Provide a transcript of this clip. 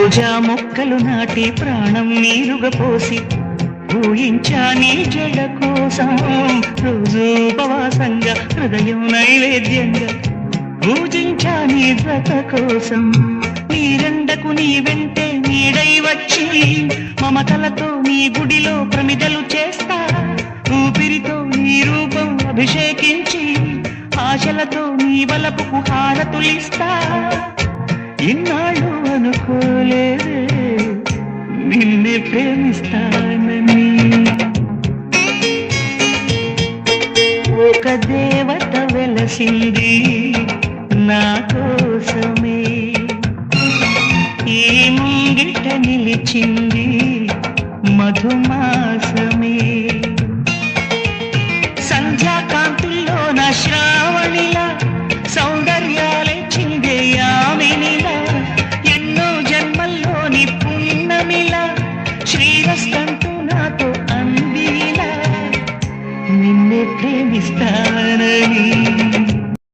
రోజా మొక్కలు నాటి ప్రాణం నీరుగా పోసి ఊహించా నీ జడ కోసం రోజు ఉపవాసంగా హృదయం నైవేద్యంగా పూజించా నీ వ్రత కోసం నీరెండకు నీ వెంటే నీడై వచ్చి మమతలతో నీ గుడిలో ప్రమిదలు చేస్తా ఊపిరితో నీ రూపం అభిషేకించి ఆశలతో నీ బలపుకు హారతులిస్తా ఇన్నాళ్ళు అనుకోలేదే నిన్నే ప్రేమిస్తానని ఒక దేవత వెలసింది నా కోసమే ఈ ముంగిట నిలిచింది మధుమాసమే సంధ్యాకాంతుల్లో నా శ్రావణిలా సౌందర్యాలే చిందే యామినిలా ఎన్నో జన్మల్లోని పుణ్యమిలా శ్రీరస్తంటూ నాతో అందిలా నిన్నే ప్రేమిస్తానని